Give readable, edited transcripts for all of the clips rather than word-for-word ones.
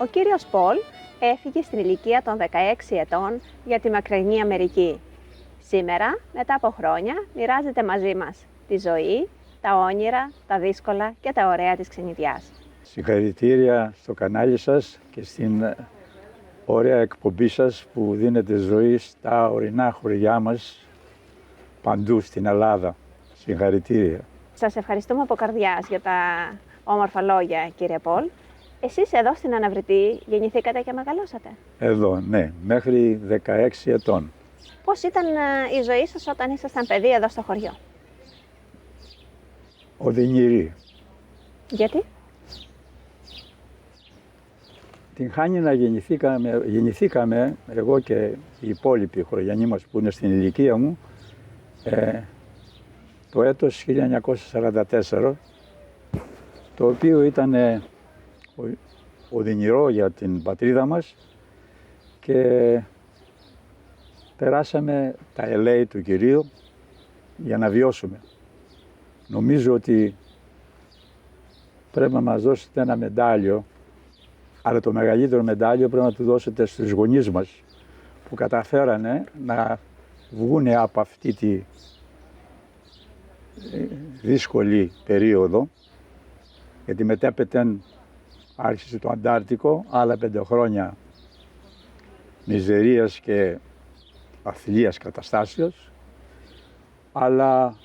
Ο κύριος Πολ έφυγε στην ηλικία των 16 ετών για τη μακρινή Αμερική. Σήμερα, μετά από χρόνια, μοιράζεται μαζί μας τη ζωή, τα όνειρα, τα δύσκολα και τα ωραία της ξενιδιάς. Συγχαρητήρια στο κανάλι σας και στην ωραία εκπομπή σας που δίνετε ζωή στα ορεινά χωριά μας παντού στην Ελλάδα. Συγχαρητήρια. Σας ευχαριστούμε από καρδιάς για τα όμορφα λόγια, κύριε Πολ. Εσείς εδώ στην Αναβρυτή γεννηθήκατε και μεγαλώσατε. Εδώ, ναι, μέχρι 16 ετών. Πώς ήταν η ζωή σας όταν ήσασταν παιδί εδώ στο χωριό? Οδυνηρή. Γιατί? Την χάνει να γεννηθήκαμε εγώ και οι υπόλοιποι χωριανοί μας που είναι στην ηλικία μου το έτος 1944, το οποίο ήταν οδυνηρό για την πατρίδα μας και περάσαμε τα ελέη του Κυρίου για να βιώσουμε. Νομίζω ότι πρέπει να μας δώσετε ένα μετάλλιο, αλλά το μεγαλύτερο μετάλλιο πρέπει να του δώσετε στους γονείς μας που καταφέρανε να βγούνε από αυτή τη δύσκολη περίοδο, γιατί μετέπειτα άρχισε το Αντάρτικο, άλλα 5 χρόνια μιζερίας και αθλίας καταστάσεως, αλλά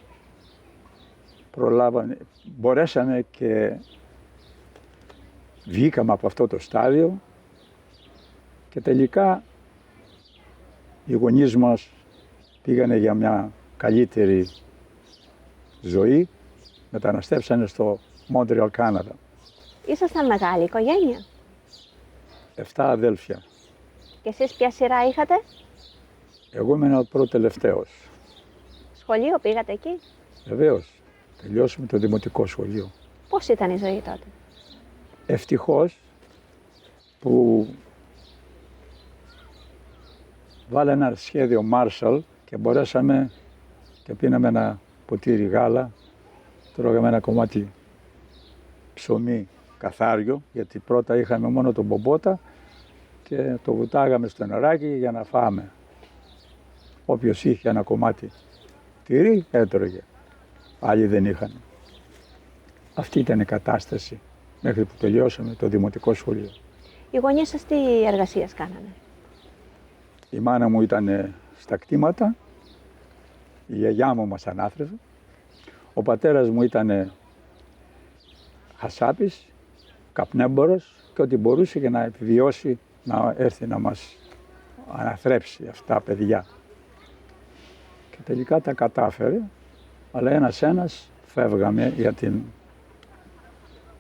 μπορέσαμε και βγήκαμε από αυτό το στάδιο και τελικά οι γονείς μας πήγανε για μια καλύτερη ζωή, μεταναστεύσανε στο Μόντρεαλ, Κάναδα. Ήσασταν μεγάλη οικογένεια? 7 αδέλφια. Και εσείς ποια σειρά είχατε? Εγώ ήμουν ο πρώτο-τελευταίος. Σχολείο πήγατε εκεί? Βεβαίως, τελειώσαμε το δημοτικό σχολείο. Πώς ήταν η ζωή τότε? Ευτυχώς που βάλανε ένα σχέδιο Marshall και μπορέσαμε και πίναμε ένα ποτήρι γάλα, τρώγαμε ένα κομμάτι ψωμί καθάριο, γιατί πρώτα είχαμε μόνο τον μπομπότα και το βουτάγαμε στο νεράκι για να φάμε. Όποιος είχε ένα κομμάτι τυρί έτρωγε, άλλοι δεν είχαν. Αυτή ήταν η κατάσταση μέχρι που τελειώσαμε το δημοτικό σχολείο. Οι γονείς σας τι εργασίες κάνανε? Η μάνα μου ήταν στα κτήματα, η γιαγιά μου μας ανάθρεφε, ο πατέρας μου ήταν χασάπης, καπνέμπορος και ό,τι μπορούσε για να επιβιώσει να έρθει να μας αναθρέψει αυτά τα παιδιά. Και τελικά τα κατάφερε, αλλά ένας φεύγαμε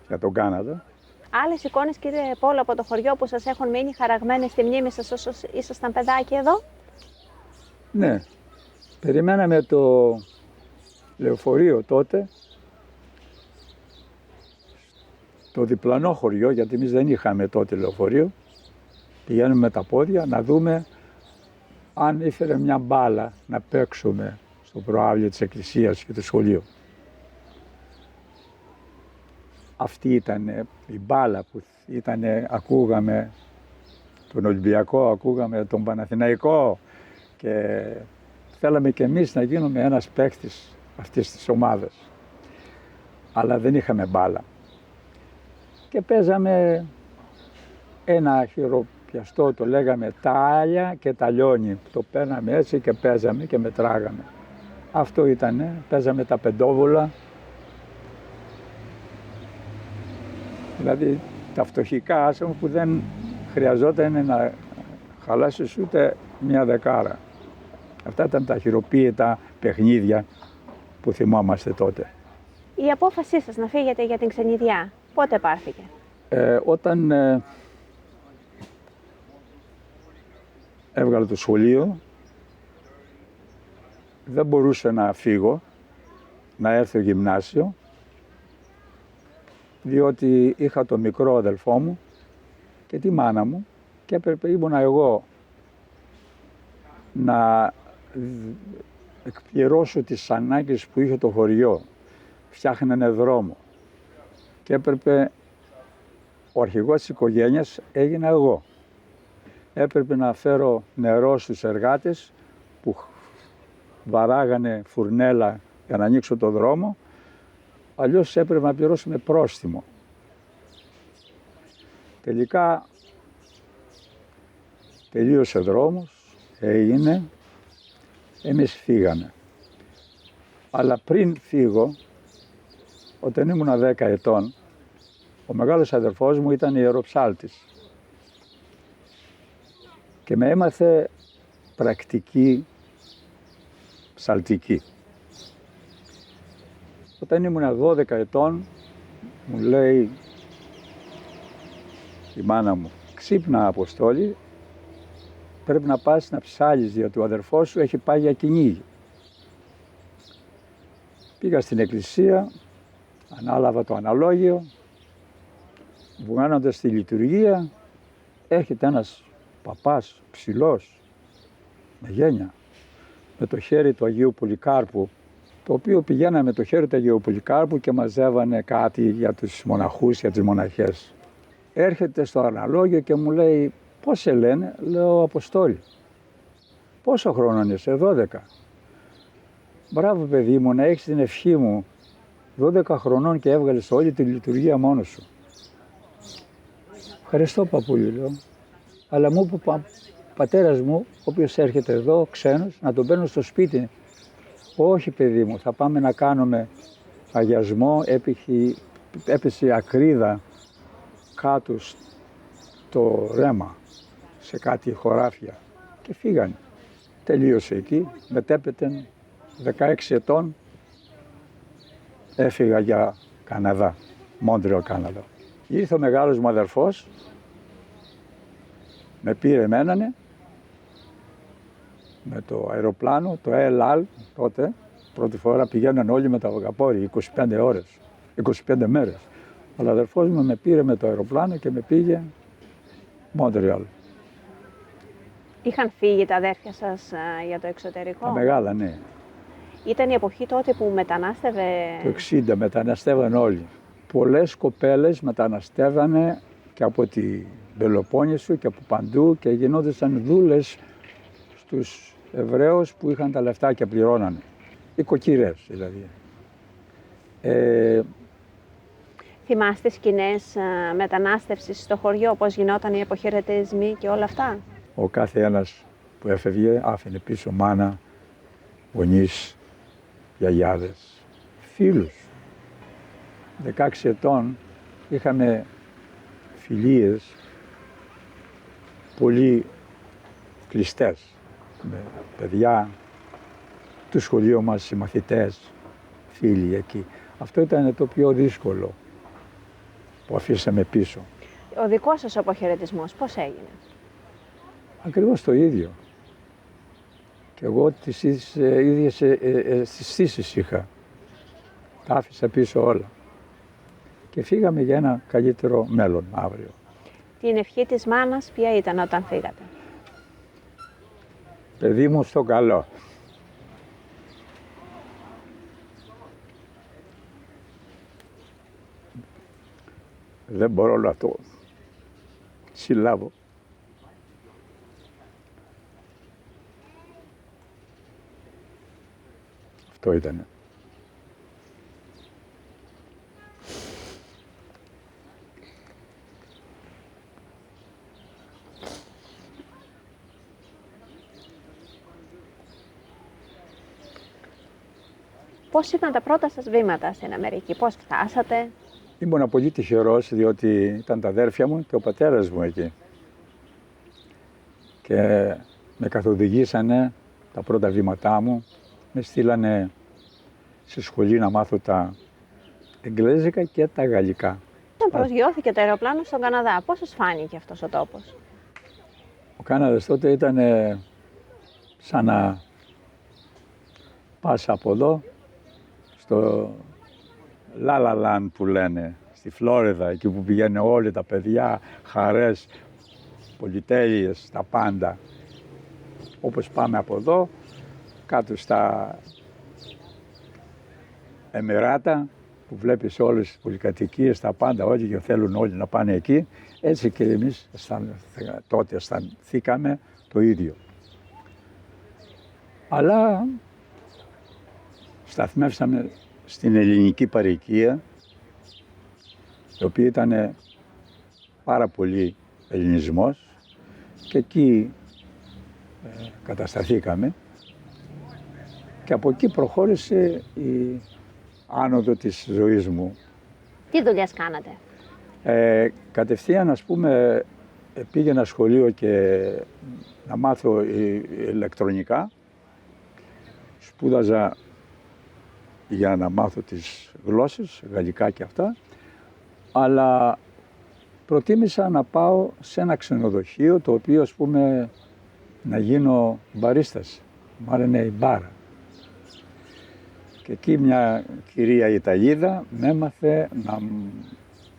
για τον Κάναδα. Άλλες εικόνες, κύριε Πόλο, από το χωριό που σας έχουν μείνει χαραγμένες στη μνήμη σας όσο ήσασταν παιδάκι εδώ? Ναι, περιμέναμε το λεωφορείο τότε, το διπλανό χωριό, γιατί εμείς δεν είχαμε τότε λεωφορείο. Πηγαίνουμε με τα πόδια να δούμε αν ήφερε μια μπάλα να παίξουμε στο προάβλιο της εκκλησίας και του σχολείου. Αυτή ήταν η μπάλα που ακούγαμε τον Ολυμπιακό, ακούγαμε τον Παναθηναϊκό και θέλαμε και εμείς να γίνουμε ένας παίκτης αυτής της ομάδας. Αλλά δεν είχαμε μπάλα. Και παίζαμε ένα χειροπιαστό, το λέγαμε τάλια και ταλιόνι. Το παίρναμε έτσι και παίζαμε και μετράγαμε. Αυτό ήτανε, παίζαμε τα πεντόβολα. Δηλαδή τα φτωχικά άτομα που δεν χρειαζόταν να χαλάσεις ούτε μια δεκάρα. Αυτά ήταν τα χειροποίητα παιχνίδια που θυμόμαστε τότε. Η απόφασή σας να φύγετε για την ξενιδιά, πότε πάρθηκε? Όταν έβγαλα το σχολείο, δεν μπορούσα να φύγω, να έρθω γυμνάσιο, διότι είχα το μικρό αδελφό μου και τη μάνα μου και ήμουνα εγώ να εκπληρώσω τις ανάγκες που είχε το χωριό. Φτιάχνανε δρόμο και έπρεπε ο αρχηγός της οικογένειας έγινα εγώ. Έπρεπε να φέρω νερό στους εργάτες που βαράγανε φουρνέλα για να ανοίξω το δρόμο, αλλιώς έπρεπε να πληρώσουμε πρόστιμο. Τελικά τελείωσε ο δρόμος, έγινε, εμείς φύγαμε. Αλλά πριν φύγω, όταν ήμουν 10 ετών, ο μεγάλος αδερφός μου ήταν ιεροψάλτης και με έμαθε πρακτική ψαλτική. Όταν ήμουν 12 ετών, μου λέει η μάνα μου, ξύπνα Αποστόλη, πρέπει να πας να ψάλεις γιατί ο αδερφός σου έχει πάει για κυνήγι. Πήγα στην εκκλησία, ανάλαβα το αναλόγιο, βγαίνοντας στη λειτουργία, έρχεται ένας παπάς ψηλός, με γένια, με το χέρι του Αγίου Πολυκάρπου, το οποίο πηγαίναμε με το χέρι του Αγίου Πολυκάρπου και μαζεύανε κάτι για τους μοναχούς, για τις μοναχές. Έρχεται στο αναλόγιο και μου λέει, πώς σε λένε? Λέω, Αποστόλη. Πόσο χρόνο είσαι? 12. Μπράβο παιδί μου, να έχεις την ευχή μου, 12 χρονών και έβγαλες όλη τη λειτουργία μόνος σου. Ευχαριστώ παππούλη, λέω, αλλά μου είπε ο πατέρας μου, ο οποίος έρχεται εδώ, ξένος, να τον παίρνω στο σπίτι. Όχι παιδί μου, θα πάμε να κάνουμε αγιασμό, έπεσε ακρίδα κάτω στο ρέμα, σε κάτι χωράφια και φύγανε. Τελείωσε εκεί, μετέπειτα 16 ετών έφυγα για Καναδά, Μόντρεαλ, Καναδά. Ήρθε ο μεγάλος μου αδερφός, με πήρε εμένανε με το αεροπλάνο, το ΕΛΑΛ τότε, πρώτη φορά πηγαίναν όλοι με τα βαγαπόρια, 25 ώρες, 25 μέρες. Ο αδερφός μου με πήρε με το αεροπλάνο και με πήγε Μόντρεαλ. Είχαν φύγει τα αδέρφια σας για το εξωτερικό? Τα μεγάλα, ναι. Ήταν η εποχή τότε που μετανάστευε? Το 60 μεταναστεύαν όλοι. Πολλές κοπέλες μεταναστεύανε και από τη Πελοπόννησο και από παντού και γινόντουσαν δούλες στους Εβραίους που είχαν τα λεφτά και πληρώνανε. Οικοκυρές δηλαδή. Θυμάστε σκηνές μετανάστευσης στο χωριό, πώς γινόταν οι αποχαιρετισμοί και όλα αυτά? Ο κάθε ένας που έφευγε άφηνε πίσω μάνα, γονείς, γιαγιάδες, φίλους. 16 ετών είχαμε φιλίες πολύ κλειστές με παιδιά του σχολείου μας, συμμαθητές, φίλοι εκεί. Αυτό ήταν το πιο δύσκολο που αφήσαμε πίσω. Ο δικός σας αποχαιρετισμός πώς έγινε? Ακριβώς το ίδιο. Και εγώ τις ίδιες αισθήσεις είχα. Τα άφησα πίσω όλα. Και φύγαμε για ένα καλύτερο μέλλον αύριο. Την ευχή της μάνας ποια ήταν όταν φύγατε? Παιδί μου στο καλό. Δεν μπορώ να το συλλάβω. Αυτό ήτανε. Πώς ήταν τα πρώτα σας βήματα στην Αμερική, πώς φτάσατε? Ήμουν πολύ τυχερός διότι ήταν τα αδέρφια μου και ο πατέρας μου εκεί. Και με καθοδηγήσανε τα πρώτα βήματά μου. Με στείλανε στη σχολή να μάθω τα εγγλέζικα και τα γαλλικά. Όταν προσγειώθηκε το αεροπλάνο στον Καναδά, πώς σας φάνηκε αυτός ο τόπος? Ο Κάναδας τότε ήταν σαν να πας από εδώ στο La La Land που λένε, στη Φλόριδα, εκεί που πηγαίνουν όλοι τα παιδιά, χαρές, πολυτέλειες, τα πάντα. Όπως πάμε από εδώ, κάτω στα Εμιράτα, που βλέπεις όλες τις πολυκατοικίες, τα πάντα, όλοι και θέλουν όλοι να πάνε εκεί, έτσι και εμείς τότε αισθανθήκαμε το ίδιο. Αλλά σταθμεύσαμε στην ελληνική παροικία, η οποία ήταν πάρα πολύ ελληνισμός, και εκεί κατασταθήκαμε και από εκεί προχώρησε η άνοδο της ζωής μου. Τι δουλειές κάνατε? Κατευθείαν, ας πούμε, πήγαινα σχολείο και να μάθω ηλεκτρονικά. Σπούδαζα για να μάθω τις γλώσσες, γαλλικά και αυτά, αλλά προτίμησα να πάω σε ένα ξενοδοχείο, το οποίο, ας πούμε, να γίνω μπαρίστας. Μου άρεσε η μπάρα. Και εκεί μια κυρία Ιταλίδα με έμαθε να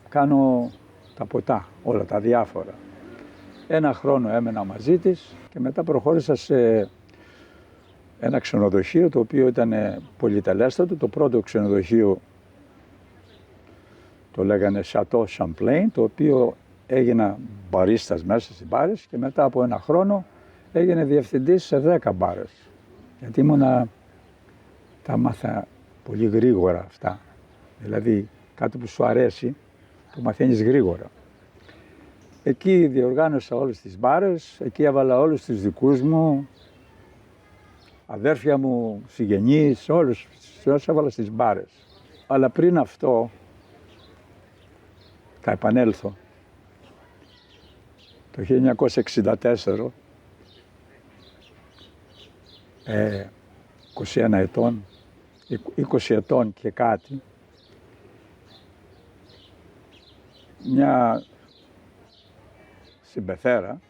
κάνω τα ποτά, όλα τα διάφορα. Ένα χρόνο έμενα μαζί της και μετά προχώρησα σε ένα ξενοδοχείο, το οποίο ήταν πολυτελέστατο. Το πρώτο ξενοδοχείο το λέγανε Chateau Champlain, το οποίο έγινα μπαρίστας μέσα στις μπάρες και μετά από ένα χρόνο έγινε διευθυντής σε 10 μπάρες. Γιατί τα μάθα πολύ γρήγορα αυτά. Δηλαδή κάτι που σου αρέσει το μαθαίνεις γρήγορα. Εκεί διοργάνωσα όλες τις μπάρες, εκεί έβαλα όλους τους δικούς μου, αδέρφια μου, συγγενείς, όλους έβαλα στις μπάρες. Αλλά πριν αυτό, θα επανέλθω, το 1964, 21 ετών, 20 ετών και κάτι, μια συμπεθέρα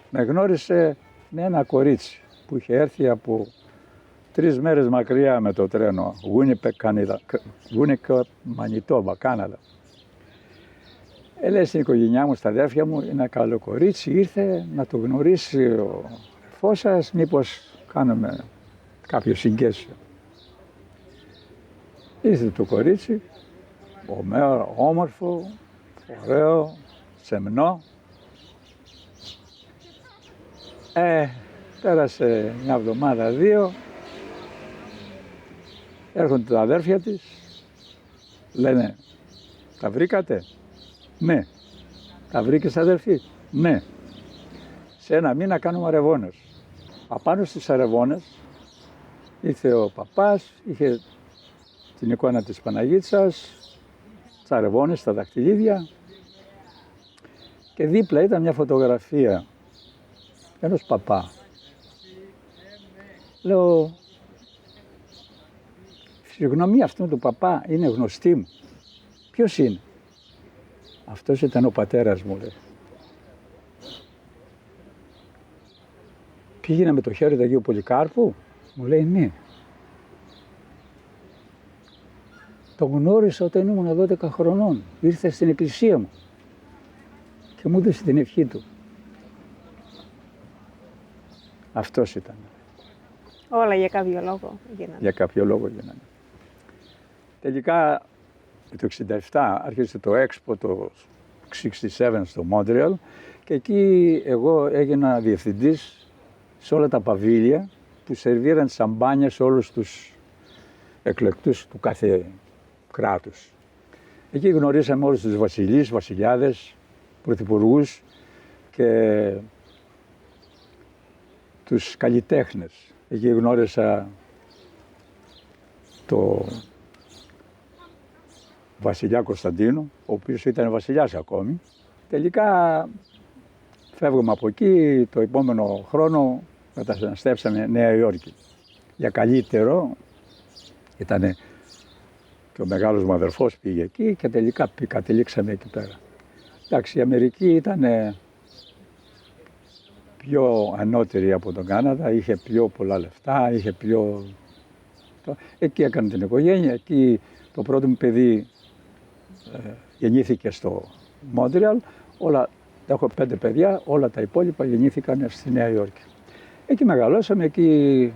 με γνώρισε με ένα κορίτσι που είχε έρθει από 3 μέρες μακριά με το τρένο, Winnipeg, Manitoba, Κάναδα. Λέει στην οικογένειά μου, στα αδέρφια μου, είναι ένα καλό κορίτσι, ήρθε να το γνωρίσει ο αδερφός σας, μήπως κάνουμε κάποιο συγκέσιο. Ήρθε το κορίτσι, όμορφο, ωραίο, σεμνό. Πέρασε μια εβδομάδα, 2, έρχονται τα αδέρφια της, λένε, τα βρήκατε? Ναι. Τα βρήκες, αδερφή? Ναι. Σε ένα μήνα κάνουμε αρεβώνες. Απάνω στις αρεβώνες ήρθε ο παπάς, είχε την εικόνα της Παναγίτσας, τις αρεβώνες, τα δαχτυλίδια, και δίπλα ήταν μια φωτογραφία ενός παπά. Λέω, η φυσιογνωμία αυτού του παπά είναι γνωστή μου. Ποιος είναι? Αυτός ήταν ο πατέρας μου, λέει. Πήγαινα με το χέρι του Αγίου Πολυκάρπου? Μου λέει, ναι. Το γνώρισα όταν ήμουν 12 χρονών. Ήρθε στην εκκλησία μου και μου έδωσε την ευχή του. Αυτός ήταν. Όλα για κάποιο λόγο γίνανε. Για κάποιο λόγο γίνανε. Τελικά, το 1967 άρχισε το Expo, το 67 στο Μόντρεαλ, και εκεί εγώ έγινα διευθυντής σε όλα τα παβίλια που σερβίραν σαμπάνια σε όλους τους εκλεκτούς του κάθε κράτους. Εκεί γνωρίσαμε όλους τους βασιλείς, βασιλιάδες, πρωθυπουργούς και τους καλλιτέχνες. Εκεί γνώρισα το βασιλιά Κωνσταντίνο, ο οποίος ήταν βασιλιάς ακόμη. Τελικά φεύγουμε από εκεί, το επόμενο χρόνο μεταναστεύσαμε Νέα Υόρκη. Για καλύτερο ήταν και ο μεγάλος μου αδερφός πήγε εκεί και τελικά καταλήξαμε εκεί πέρα. Εντάξει, η Αμερική ήταν πιο ανώτερη από τον Κάναδα, είχε πιο πολλά λεφτά, είχε πιο... Εκεί έκανε την οικογένεια, εκεί το πρώτο μου παιδί γεννήθηκε στο Μόντρεαλ, έχω 5 παιδιά, όλα τα υπόλοιπα γεννήθηκαν στη Νέα Υόρκη. Εκεί μεγαλώσαμε, εκεί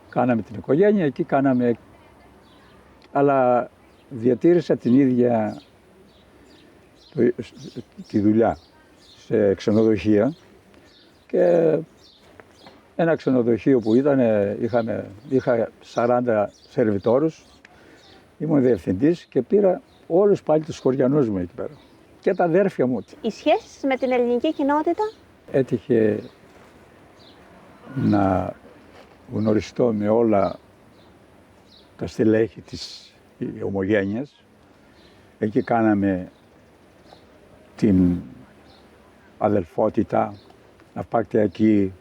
κάναμε την οικογένεια, εκεί κάναμε... Αλλά διατήρησα την ίδια τη δουλειά σε ξενοδοχεία και ένα ξενοδοχείο που είχα 40 σερβιτόρους, ήμουν διευθυντής και πήρα όλους πάλι τους χωριανούς μου εκεί πέρα και τα αδέρφια μου. Οι σχέσεις με την ελληνική κοινότητα? Έτυχε να γνωριστώ με όλα τα στελέχη της ομογένειας. Εκεί κάναμε την αδελφότητα, ναυπακτιακή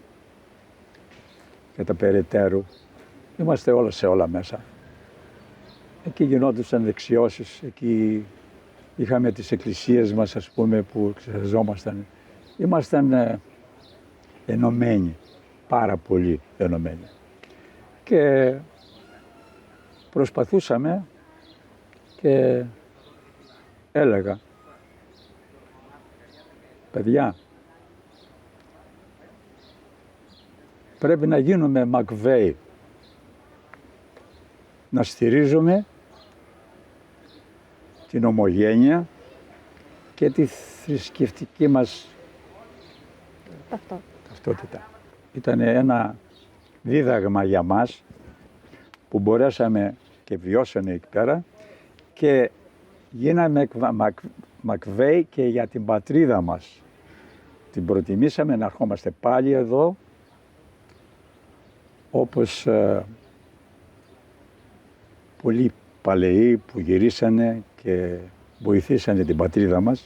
και τα περαιτέρω. Είμαστε όλα σε όλα μέσα. Εκεί γινόντουσαν δεξιώσεις, εκεί είχαμε τις εκκλησίες μας, ας πούμε, που εξεργαζόμασταν. Ήμασταν ενωμένοι, πάρα πολύ ενωμένοι. Και προσπαθούσαμε και έλεγα, παιδιά, πρέπει να γίνουμε Μακβέι, να στηρίζουμε την ομογένεια και τη θρησκευτική μας ταυτότητα. Ήταν ένα δίδαγμα για μας που μπορέσαμε και βιώσαμε εκεί πέρα και γίναμε Μακβέι και για την πατρίδα μας. Την προτιμήσαμε να ερχόμαστε πάλι εδώ, όπως πολλοί παλαιοί που γυρίσανε και βοηθήσανε την πατρίδα μας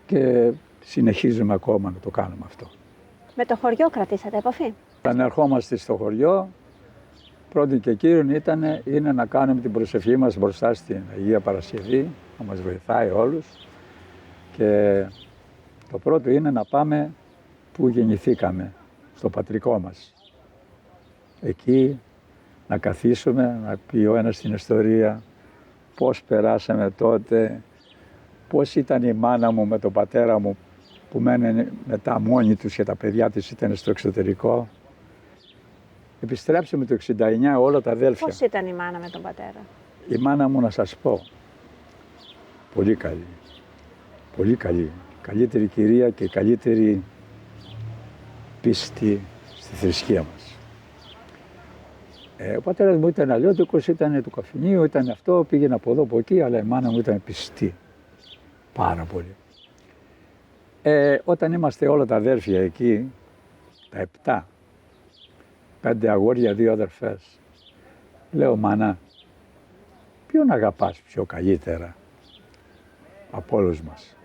και συνεχίζουμε ακόμα να το κάνουμε αυτό. Με το χωριό κρατήσατε επαφή? Αν ερχόμαστε στο χωριό, πρώτον και κύριον είναι να κάνουμε την προσευχή μας μπροστά στην Αγία Παρασκευή, να μας βοηθάει όλους, και το πρώτο είναι να πάμε που γεννηθήκαμε, στο πατρικό μας. Εκεί να καθίσουμε, να πει ο ένας την ιστορία, πώς περάσαμε τότε, πώς ήταν η μάνα μου με τον πατέρα μου που μένανε μετά μόνοι τους και τα παιδιά της ήταν στο εξωτερικό. Επιστρέψαμε το 69 όλα τα αδέλφια. Πώς ήταν η μάνα με τον πατέρα? Η μάνα μου, να σας πω, πολύ καλή. Πολύ καλή. Καλύτερη κυρία και καλύτερη πίστη στη θρησκεία μας. Ο πατέρας μου ήταν αλλιώτικος, ήταν του καφενείου, ήταν αυτό, πήγαινε από εδώ από εκεί, αλλά η μάνα μου ήταν πιστή. Πάρα πολύ. Όταν είμαστε όλα τα αδέρφια εκεί, τα 7, 5 αγόρια, 2 αδερφές, λέω, μάνα, ποιον αγαπάς πιο καλύτερα από όλους μας?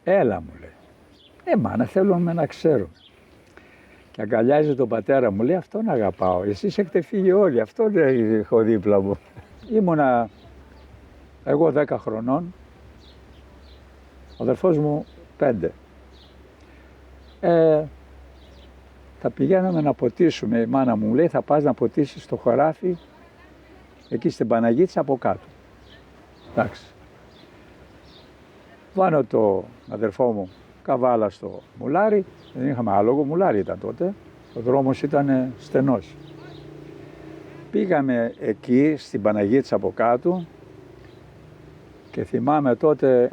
Έλα, μου λέει. Μάνα, θέλουμε να ξέρουμε. Και αγκαλιάζει τον πατέρα μου, λέει, αυτόν αγαπάω. Εσείς έχετε φύγει όλοι, αυτόν έχω δίπλα μου. Ήμουνα εγώ 10 χρονών, ο αδερφός μου 5. Θα πηγαίναμε να ποτίσουμε, η μάνα μου λέει, θα πας να ποτίσεις στο χωράφι, εκεί στην Παναγίτσα από κάτω. Εντάξει. Βάνω το αδερφό μου καβάλα στο μουλάρι, δεν είχαμε άλογο, μουλάρι ήταν τότε, ο δρόμος ήταν στενός. Πήγαμε εκεί στην Παναγίτσα από κάτω και θυμάμαι τότε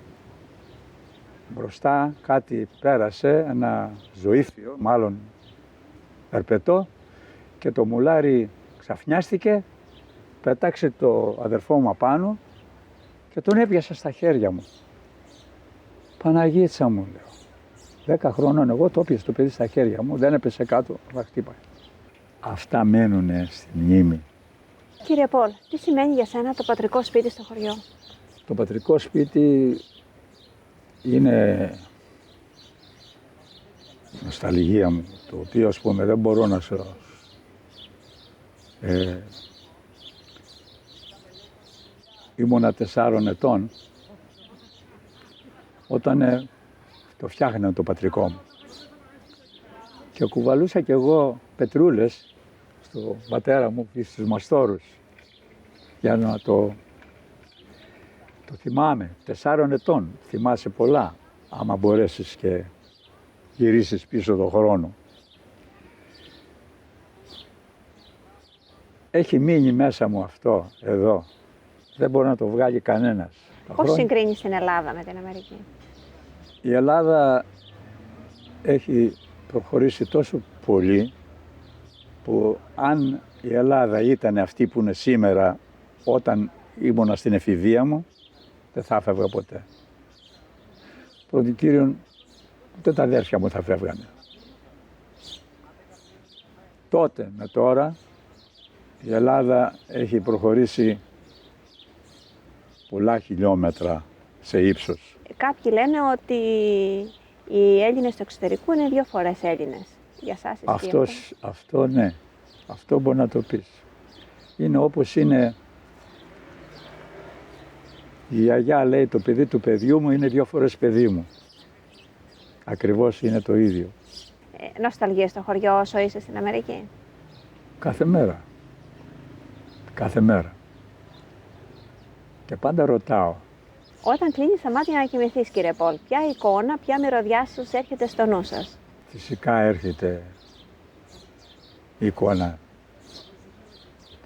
μπροστά κάτι πέρασε, ένα ζωήφιο, μάλλον ερπετό, και το μουλάρι ξαφνιάστηκε, πετάξε το αδερφό μου απάνω και τον έπιασα στα χέρια μου. Παναγίτσα μου, λέω. 10 χρόνων εγώ το έπιασα το παιδί στα χέρια μου, δεν έπεσε κάτω, θα χτύπαει. Αυτά μένουνε στη μνήμη. Κύριε Πολ, τι σημαίνει για σένα το πατρικό σπίτι στο χωριό? Το πατρικό σπίτι είναι νοσταλγία μου, το οποίο, ας πούμε, δεν μπορώ να σου... Ήμουνα 4 ετών όταν το φτιάχναν το πατρικό μου και κουβαλούσα κι εγώ πετρούλες στο πατέρα μου και στους μαστόρους για να το θυμάμαι. 4 ετών, θυμάσαι πολλά, άμα μπορέσεις και γυρίσεις πίσω τον χρόνο. έχει μείνει μέσα μου αυτό εδώ. Δεν μπορεί να το βγάλει κανένας. Πώς συγκρίνεις την Ελλάδα με την Αμερική? Η Ελλάδα έχει προχωρήσει τόσο πολύ που αν η Ελλάδα ήταν αυτή που είναι σήμερα όταν ήμουνα στην εφηβεία μου, δεν θα έφευγα ποτέ. Πρώτη κύριον, ούτε τα αδέρφια μου θα φεύγανε. Τότε με τώρα η Ελλάδα έχει προχωρήσει πολλά χιλιόμετρα σε ύψος. Κάποιοι λένε ότι οι Έλληνες του εξωτερικού είναι 2 φορές Έλληνες. Για σας ισχύει αυτό ναι, αυτό μπορεί να το πεις. Είναι όπως είναι, η γιαγιά λέει το παιδί του παιδιού μου είναι 2 φορές παιδί μου. Ακριβώς είναι το ίδιο. Νοσταλγίες στο χωριό όσο είσαι στην Αμερική? Κάθε μέρα. Κάθε μέρα. Και πάντα ρωτάω. Όταν κλείνεις τα μάτια να κοιμηθείς, κύριε Πολ, ποια εικόνα, ποια μυρωδιά σας έρχεται στο νου σας? Φυσικά έρχεται η εικόνα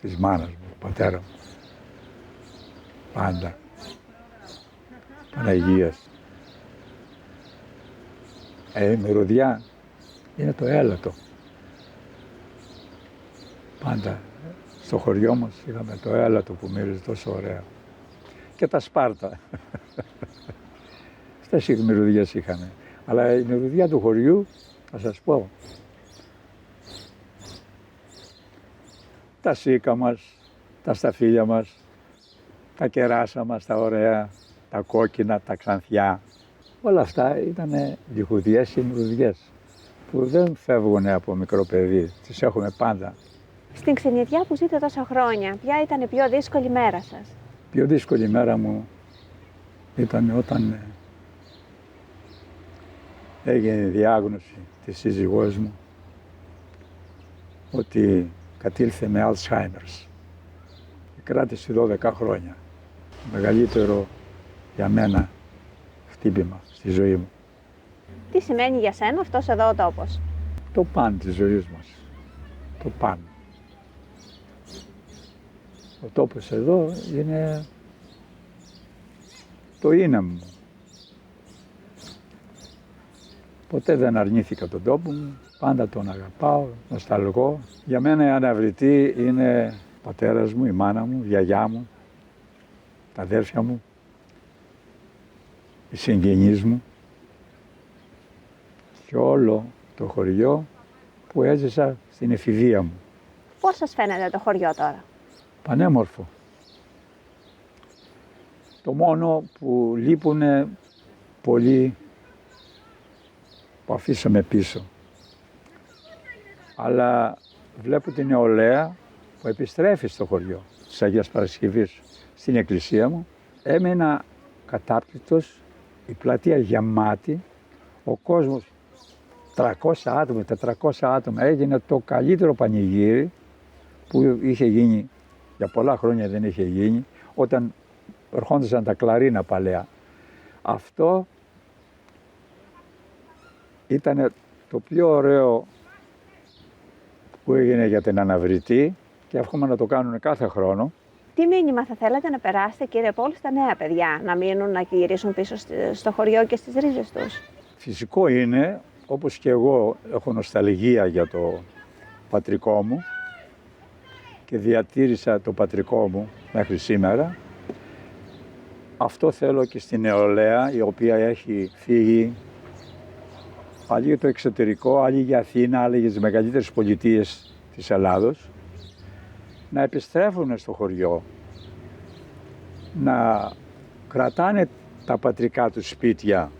της μάνας μου, του πατέρα μου. Πάντα. Παναγίας. Η μυρωδιά είναι το έλατο. Πάντα στο χωριό μας είχαμε το έλατο που μύριζε τόσο ωραία. Και τα σπάρτα. Αυτές οι μυρωδιές είχαμε. Αλλά η μυρωδιά του χωριού, θα σας πω, τα σίκα μας, τα σταφύλια μας, τα κεράσα μας, τα ωραία, τα κόκκινα, τα ξανθιά. Όλα αυτά ήταν διχουδιές ή μυρωδιές που δεν φεύγουν από μικρό παιδί, τις έχουμε πάντα. Στην ξενιδιά που ζείτε τόσα χρόνια, ποια ήταν η πιο δύσκολη μέρα σας? Η πιο δύσκολη μέρα μου ήταν όταν έγινε η διάγνωση της σύζυγός μου ότι κατήλθε με Alzheimer's. Κράτησε 12 χρόνια. Μεγαλύτερο για μένα χτύπημα στη ζωή μου. Τι σημαίνει για σένα αυτός εδώ ο τόπος? Το παν της ζωής μας. Το παν. Ο τόπος εδώ είναι το είναι μου. Ποτέ δεν αρνήθηκα τον τόπο μου, πάντα τον αγαπάω, νοσταλγώ. Για μένα η αναβλητή είναι ο πατέρας μου, η μάνα μου, η γιαγιά μου, τα αδέρφια μου, οι συγγενείς μου και όλο το χωριό που έζησα στην εφηβεία μου. Πώς σας φαίνεται το χωριό τώρα? Πανέμορφο. Το μόνο που λείπουνε πολλοί που αφήσαμε πίσω. Αλλά βλέπω την νεολαία που επιστρέφει στο χωριό της Αγίας Παρασκευής στην εκκλησία μου. Έμεινα κατάπληκτος, η πλατεία γεμάτη, ο κόσμος 300 άτομα, 400 άτομα, έγινε το καλύτερο πανηγύρι που είχε γίνει, για πολλά χρόνια δεν είχε γίνει, όταν ερχόντουσαν τα κλαρίνα παλαιά. Αυτό ήταν το πιο ωραίο που έγινε για την αναβρητή και εύχομαι να το κάνουν κάθε χρόνο. Τι μήνυμα θα θέλατε να περάσετε, κύριε Πολ, στα νέα παιδιά, να μείνουν, να γυρίσουν πίσω στο χωριό και στις ρίζες τους? Φυσικό είναι, όπως και εγώ έχω νοσταλγία για το πατρικό μου και διατήρησα το πατρικό μου μέχρι σήμερα. Αυτό θέλω και στη νεολαία, η οποία έχει φύγει άλλοι για το εξωτερικό, άλλοι για Αθήνα, άλλοι για τις μεγαλύτερες πολιτείες της Ελλάδος, να επιστρέφουν στο χωριό, να κρατάνε τα πατρικά τους σπίτια,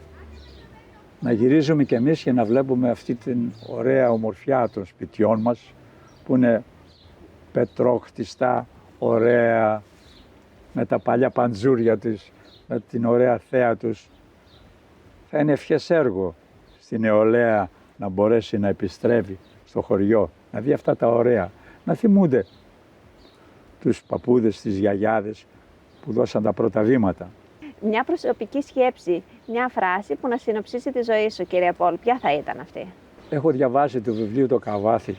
να γυρίζουμε κι εμείς και να βλέπουμε αυτή την ωραία ομορφιά των σπιτιών μας, που είναι πετρόχτιστα, ωραία, με τα παλιά παντζούρια τους, με την ωραία θέα τους. Θα είναι ευχές έργο στη νεολαία να μπορέσει να επιστρέφει στο χωριό, να δει αυτά τα ωραία, να θυμούνται τους παππούδες, τις γιαγιάδες που δώσαν τα πρώτα βήματα. Μια προσωπική σκέψη, μια φράση που να συνοψίσει τη ζωή σου, κύριε Πολ, ποια θα ήταν αυτή? Έχω διαβάσει το βιβλίο «Το Καβάθι»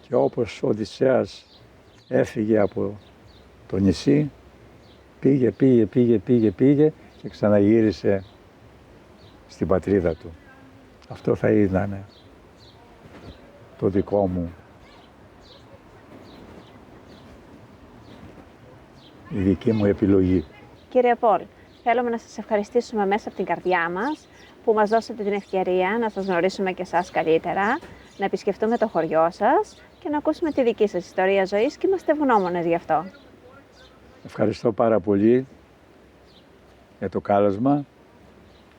Και όπως ο Οδυσσέας έφυγε από το νησί, πήγε και ξαναγύρισε στην πατρίδα του. Αυτό θα ήταν το δικό μου, η δική μου επιλογή. Κύριε Πολ, θέλουμε να σας ευχαριστήσουμε μέσα από την καρδιά μας που μας δώσατε την ευκαιρία να σας γνωρίσουμε και εσάς καλύτερα, να επισκεφτούμε το χωριό σας και να ακούσουμε τη δική σας ιστορία ζωής και είμαστε ευγνώμονες γι' αυτό. Ευχαριστώ πάρα πολύ για το κάλεσμα.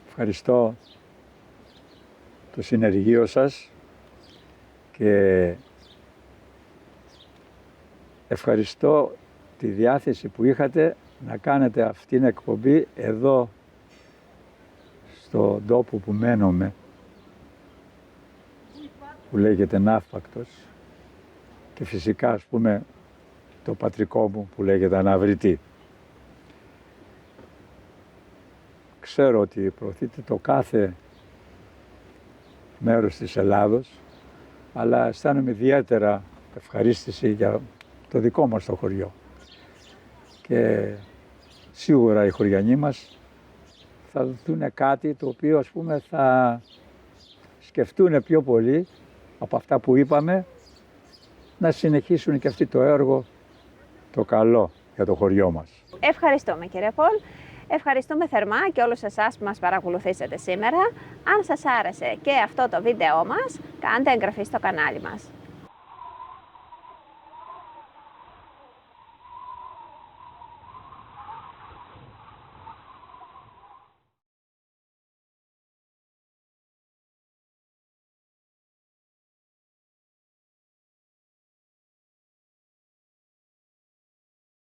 Ευχαριστώ το συνεργείο σας και ευχαριστώ τη διάθεση που είχατε να κάνετε αυτήν την εκπομπή εδώ στον τόπο που μένομαι, που λέγεται Ναύπακτος, και φυσικά ας πούμε το πατρικό μου που λέγεται Αναβρητή. Ξέρω ότι προωθείτε το κάθε μέρος της Ελλάδος, αλλά αισθάνομαι ιδιαίτερα ευχαρίστηση για το δικό μας το χωριό. Και σίγουρα οι χωριανοί μας θα δουν κάτι το οποίο ας πούμε θα σκεφτούν πιο πολύ από αυτά που είπαμε, να συνεχίσουν και αυτοί το έργο το καλό για το χωριό μας. Ευχαριστούμε κύριε Πολ. Ευχαριστούμε θερμά και όλους εσάς που μας παρακολουθήσατε σήμερα. Αν σας άρεσε και αυτό το βίντεό μας, κάντε εγγραφή στο κανάλι μας.